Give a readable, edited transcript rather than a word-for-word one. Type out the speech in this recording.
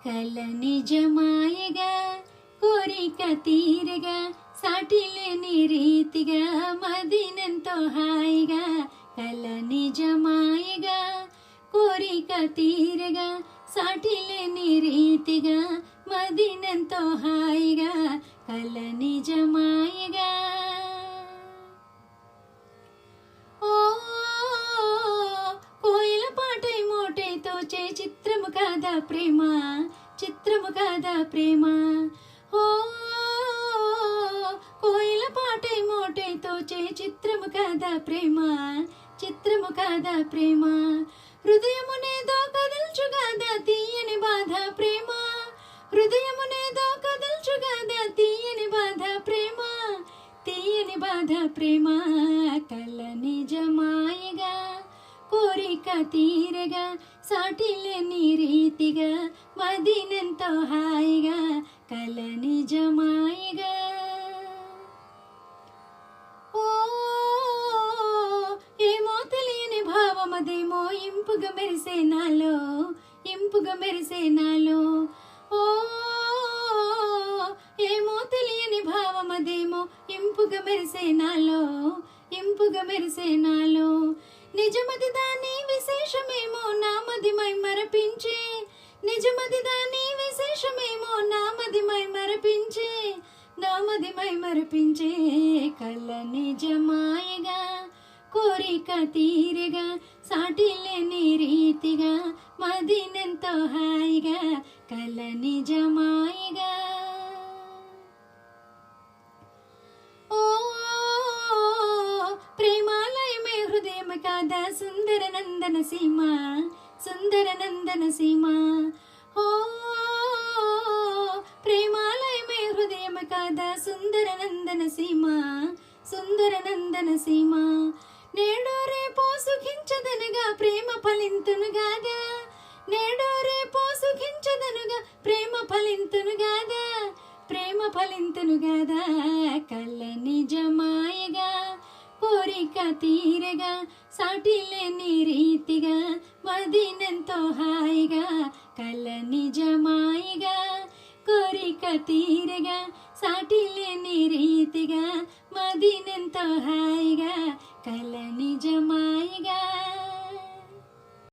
కల నిజమాయగా కోరిక తీరగా సాటిలేని రీతిగా మదినెంతో హాయిగా కల నిజమాయగా కోరిక తీరగా సాటిలేని రీతిగా మదినెంతో హాయిగా కల నిజమాయగా కోయిల పాటై మోటైతో చే చిత్రము కాదా ప్రేమ చిత్రము కాదా ప్రేమ ఓ కోయిల పాటై మోటైతో చే చిత్రము కాదా ప్రేమ చిత్రము కాదా ప్రేమ హృదయమునేదో కదల్చుగాదా తీయని బాధ ప్రేమ హృదయమునేదో కదల్చుగాదా తీయని బాధ ప్రేమ తీయని బాధ ప్రేమ కల నిజమాయగా కోరిక తీరగా సాటిలేని రీతిగా మదినెంతో హాయిగా కల నిజమాయగా ఓ ఏమో తెలియని భావమదేమో ఇంపుగా మెరిసే నాలో ఇంపుగా మెరిసే నాలో ఓ ఏమో తెలియని భావమదేమో ఇంపుగా మెరిసే నాలో ఇంపుగా మెరిసే నాలో నిజమది దాని విశేషమేమో నామది మై మరపించే నిజమది దాని విశేషమేమో నామది మై మరపించే నామది మై మరపించే కల నిజమాయగా కోరిక తీరగా సాటిలేని రీతిగా మదినెంతో హాయిగా కల నిజమాయగా ప్రేమాలయమే హృదయం కాదా సుందర నందన సీమ సుందర నందన సీమ ఓ ప్రేమాలయమే హృదయం కాదా సుందర నందన సీమ సుందర నందన సీమ నేడో రేపో సుఖించదనుగా ప్రేమ ఫలింతునుగాదా నేడో రేపో సుఖించదనుగా ప్రేమ ఫలింతునుగాదా ప్రేమ ఫలింతునుగాదా కల నిజమాయగా కోరిక తీరగా సాటిలేని రీతిగా మదినెంతో హాయిగా కల నిజమాయగా కోరిక తీరగా సాటిలేని రీతిగా మదినెంతో హాయిగా కల నిజమాయగా